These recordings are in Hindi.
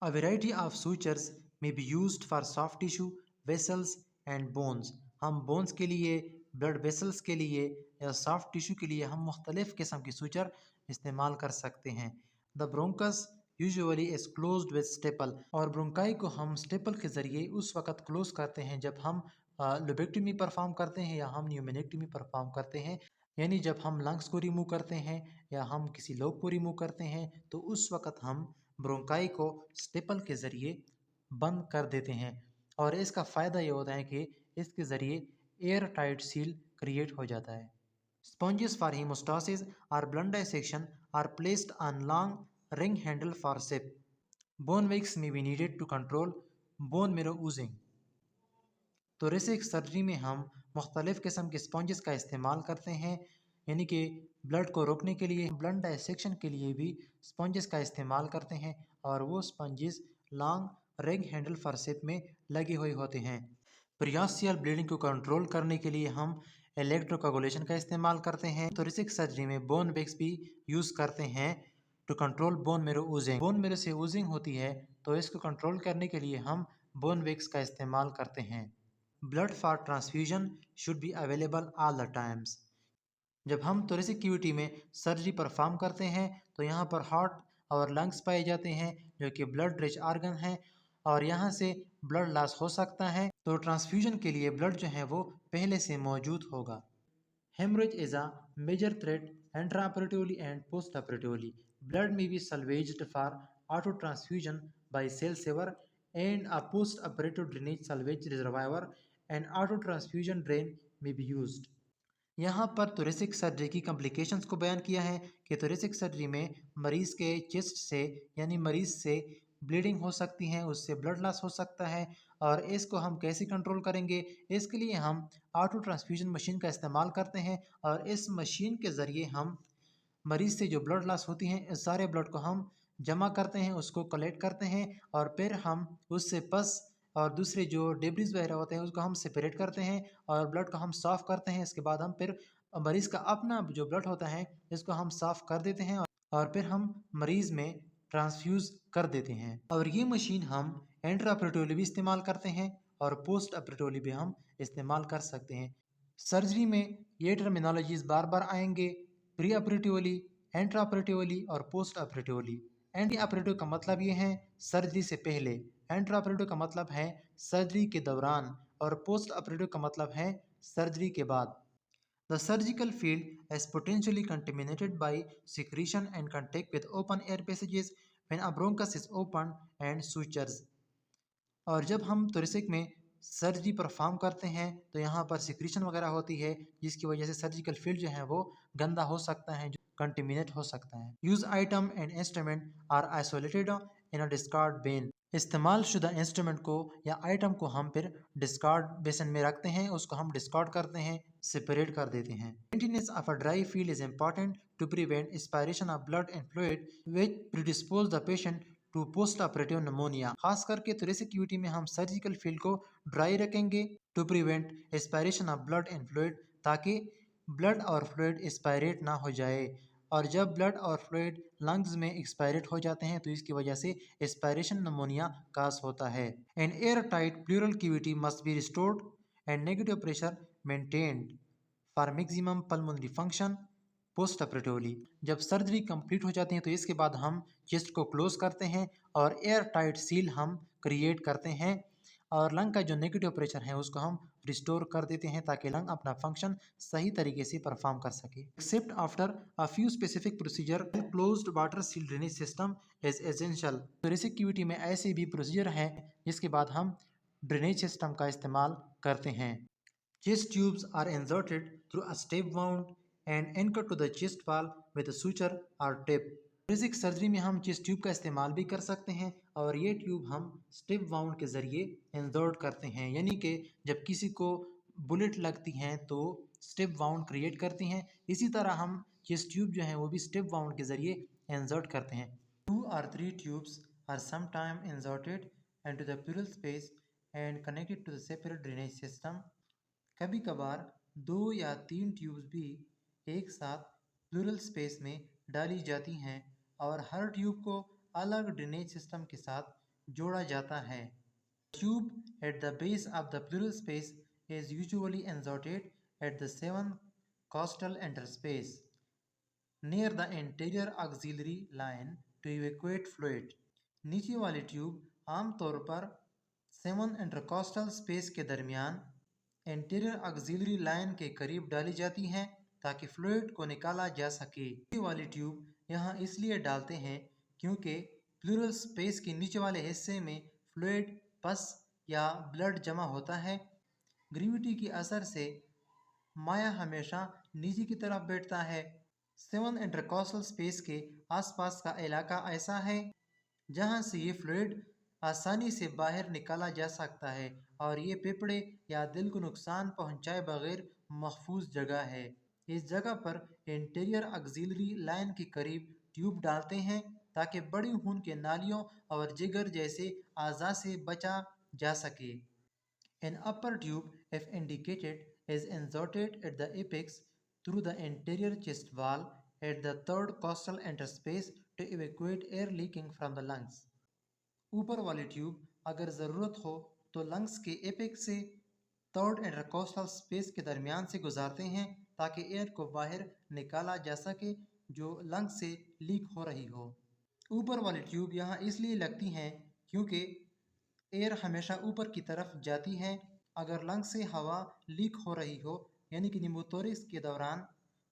A variety of sutures may be used for soft tissue, vessels and bones. हम bones के लिए, blood vessels के लिए या soft tissue के लिए हम मुख्तलिफ किस्म की suture इस्तेमाल कर सकते हैं. The bronchus usually is closed with staple. और ब्रोंकाई को हम staple के ज़रिए उस वक़्त close करते हैं जब हम लोबेक्टमी परफॉर्म करते हैं या हम न्यूमेनेक्टमी परफॉर्म करते हैं. यानी जब हम लंग्स को रिमूव करते हैं या हम किसी लोब को रिमूव करते हैं तो उस वक़्त हम ब्रोंकाई को स्टेपल के ज़रिए बंद कर देते हैं. और इसका फ़ायदा ये होता है कि इसके ज़रिए एयर टाइट सील क्रिएट हो जाता है. Sponges for hemostasis or blunt dissection are placed on long ring handle for sip. Bone wicks may be needed to control bone marrow oozing. thoracic surgery में हम मुख्तलिफ़ किस्म के स्पॉन्जेस का इस्तेमाल करते हैं. यानी कि ब्लड को रोकने के लिए ब्लड डायसेक्शन के लिए भी स्पॉन्जेस का इस्तेमाल करते हैं और वो sponges long ring handle forcep में लगे हुए होते हैं. प्रियासियल ब्लीडिंग को कंट्रोल करने के लिए हम इलेक्ट्रोकोगुलेशन का इस्तेमाल करते हैं. थोरेसिक सर्जरी में बोन विक्स भी यूज़ करते हैं to control bone marrow Ojing. Bone marrow से ओजिंग होती है तो इसको कंट्रोल करने के लिए हम बोन विक्स का इस्तेमाल करते हैं. Blood for transfusion should be available all the times. जब हम थोरेसिक कैविटी में सर्जरी परफॉर्म करते हैं तो यहाँ पर हार्ट और लंग्स पाए जाते हैं जो कि ब्लड रिच ऑर्गन हैं और यहाँ से ब्लड लॉस हो सकता है. तो ट्रांसफ्यूजन के लिए ब्लड जो है वो पहले से मौजूद होगा. Haemorrhage is a major threat intraoperatively and post operatively. Blood may be salvaged for auto transfusion by cell saver and a post operative drainage salvage reservoir and auto transfusion drain may be used. यहाँ पर थोरेसिक सर्जरी की कॉम्प्लिकेशंस को बयान किया है कि थोरेसिक सर्जरी में मरीज़ के चेस्ट से यानी मरीज़ से ब्लीडिंग हो सकती है, उससे ब्लड लॉस हो सकता है. और इसको हम कैसे कंट्रोल करेंगे? इसके लिए हम ऑटो ट्रांसफ्यूजन मशीन का इस्तेमाल करते हैं और इस मशीन के ज़रिए हम मरीज़ से जो ब्लड लॉस होती है इस सारे ब्लड को हम जमा करते हैं, उसको कलेक्ट करते हैं और फिर हम उससे पस और दूसरे जो डेब्रिस वगैरह होते हैं उसको हम सेपरेट करते हैं और ब्लड को हम साफ़ करते हैं. इसके बाद हम फिर मरीज़ का अपना जो ब्लड होता है इसको हम साफ़ कर देते हैं और फिर हम मरीज़ में ट्रांसफ्यूज़ कर देते हैं. और ये मशीन हम इंट्रा ऑपरेटिवली भी इस्तेमाल करते हैं और पोस्ट ऑपरेटिवली भी हम इस्तेमाल कर सकते हैं. सर्जरी में ये टर्मिनोलॉजीज बार बार आएंगे: प्री ऑपरेटिवली, इंट्रा ऑपरेटिवली और पोस्ट ऑपरेटिवली. एंटी ऑपरेटिव का मतलब ये है सर्जरी से पहले, इंट्रा ऑपरेटिव का मतलब है सर्जरी के दौरान और पोस्ट ऑपरेटिव का मतलब है सर्जरी के बाद. The surgical field is potentially contaminated by secretion and contact with open air passages when a bronchus is opened and sutures. और जब हम थोरेसिक में सर्जरी परफॉर्म करते हैं तो यहाँ पर सिक्रीशन वगैरह होती है जिसकी वजह से सर्जिकल फील्ड जो है वो गंदा हो सकता है, जो कंटेमिनेट हो सकता है. Use item and instrument are isolated in a discard bin. इस्तेमाल शुदा इंस्ट्रूमेंट को या आइटम को हम फिर डिस्कार्ड बेसन में रखते हैं, उसको हम डिस्कार्ड करते हैं, सेपरेट कर देते हैं. Maintenance of a dry field is important to prevent expiration of blood and fluid which predispose the patient to post operative pneumonia. खास करके थोरेसिक कैविटी में हम सर्जिकल फील्ड को ड्राई रखेंगे to prevent expiration of blood and fluid, ताकि ब्लड और फ्लूइड एक्सपायरेट ना हो जाए. और जब ब्लड और फ्लूइड लंग्स में एक्सपायरेट हो जाते हैं तो इसकी वजह से एक्सपायरेशन निमोनिया काज होता है. An airtight pleural cavity must be restored and negative pressure maintained for maximum pulmonary function post operatively. जब सर्जरी कंप्लीट हो जाती है तो इसके बाद हम चेस्ट को क्लोज करते हैं और एयर टाइट सील हम क्रिएट करते हैं और लंग का जो नेगेटिव प्रेशर है उसको हम रिस्टोर कर देते हैं ताकि लंग अपना फंक्शन सही तरीके से परफॉर्म कर सके. Except after a few specific procedure, closed water seal drainage system is essential. Thoracic cavity में ऐसे भी प्रोसीजर हैं जिसके बाद हम ड्रेनेज सिस्टम का इस्तेमाल करते हैं. Chest tubes are inserted through a step wound and anchored to the chest wall with a suture or tape. Basic surgery में हम चेस्ट ट्यूब का इस्तेमाल भी कर सकते हैं और ये ट्यूब हम स्टेप वाउंड के ज़रिए इंसर्ट करते हैं. यानी कि जब किसी को बुलेट लगती हैं तो स्टेप वाउंड क्रिएट करती हैं, इसी तरह हम चेस्ट ट्यूब जो है वो भी स्टेप वाउंड के ज़रिए इंसर्ट करते हैं. 2 or 3 tubes are sometimes inserted into the pleural space and connected to the separate drainage system. कभी कभार 2 या 3 ट्यूब्स भी एक साथ प्लूरल स्पेस में डाली जाती हैं और हर ट्यूब को अलग ड्रेनेज सिस्टम के साथ जोड़ा जाता है। Tube at the base of the pleural space is usually inserted at the seventh costal interspace near the anterior auxiliary line to evacuate fluid. नीचे वाली ट्यूब आमतौर पर सेवन इंटरकॉस्टल स्पेस के दरमियान एंटीरियर ऑक्सिलरी लाइन के करीब डाली जाती हैं ताकि फ्लूइड को निकाला जा सके। ये वाली ट्यूब यहाँ इसलिए डालते हैं क्योंकि प्लूरल स्पेस के नीचे वाले हिस्से में फ्लूइड पस या ब्लड जमा होता है। ग्रेविटी के असर से माया हमेशा नीचे की तरफ बैठता है। सेवन इंटरकॉस्टल स्पेस के आसपास का इलाका ऐसा है जहाँ से ये फ्लूइड आसानी से बाहर निकाला जा सकता है और ये फेफड़े या दिल को नुकसान पहुंचाए बगैर महफूज जगह है। इस जगह पर इंटीरियर ऑक्सिलरी लाइन के करीब ट्यूब डालते हैं ताकि बड़ी खून के नालियों और जिगर जैसे अज़ा से बचा जा सके। An upper tube, if indicated, is inserted at the apex through the anterior chest wall at the third costal interspace to evacuate air leaking from the lungs. ऊपर वाली ट्यूब अगर ज़रूरत हो तो लंग्स के एपेक्स से थर्ड इंटरकोस्टल स्पेस के दरमियान से गुजारते हैं ताकि एयर को बाहर निकाला जा सके जो लंग्स से लीक हो रही हो। ऊपर वाली ट्यूब यहाँ इसलिए लगती हैं क्योंकि एयर हमेशा ऊपर की तरफ जाती है। अगर लंग्स से हवा लीक हो रही हो यानी कि निमोथोरिक्स के दौरान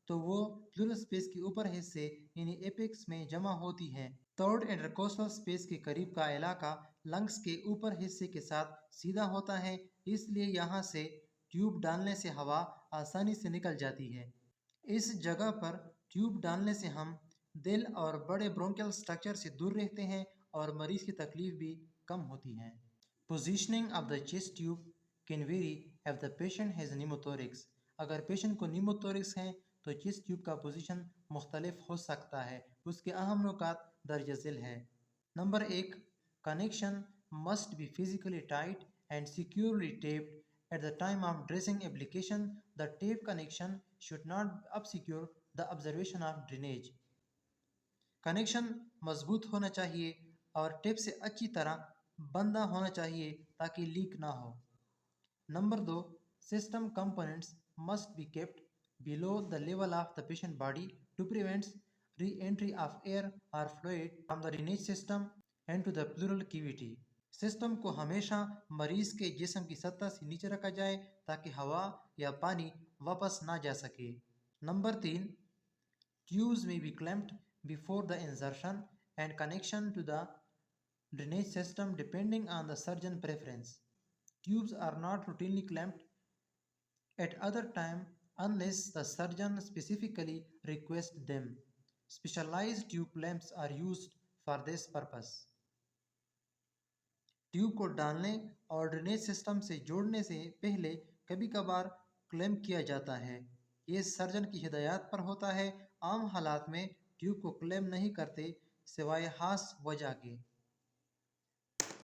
तो वो प्लूरल स्पेस के ऊपर हिस्से यानी एपेक्स में जमा होती है। थर्ड इंटरकोस्टल स्पेस के करीब का इलाका लंग्स के ऊपर हिस्से के साथ सीधा होता है, इसलिए यहाँ से ट्यूब डालने से हवा आसानी से निकल जाती है। इस जगह पर ट्यूब डालने से हम दिल और बड़े ब्रोंकियल स्ट्रक्चर से दूर रहते हैं और मरीज की तकलीफ भी कम होती है। Positioning of the chest tube can vary if the patient has pneumothorax. अगर पेशेंट को निमोथोरिक्स है तो चेस्ट ट्यूब का पोजीशन मुख्तलिफ हो सकता है। उसके अहम नुकात दर्ज झेल है। Number 1, connection must be physically tight and securely taped at the time of dressing application. The tape connection should not obscure the observation of drainage. Connection मजबूत होना चाहिए और टेप से अच्छी तरह बंधा होना चाहिए ताकि लीक ना हो। Number 2, system components must be kept below the level of the patient body to prevent re-entry of air or fluid from the drainage system into the pleural cavity. System को हमेशा मरीज के जिस्म की सतह से नीचे रखा जाए ताकि हवा या पानी वापस ना जा सके। Number 3, tubes may be clamped before the insertion and connection to the drainage system depending on the surgeon preference. Tubes are not routinely clamped at other time unless the surgeon specifically requests them. Specialized tube clamps are used for this purpose. Tube को डालने और ड्रेनेज सिस्टम से जोड़ने से पहले कभी कभार क्लैम्प किया जाता है। ये सर्जन की हिदायत पर होता है। आम हालात में ट्यूब को क्लैम्प नहीं करते सिवाय खास वजह के।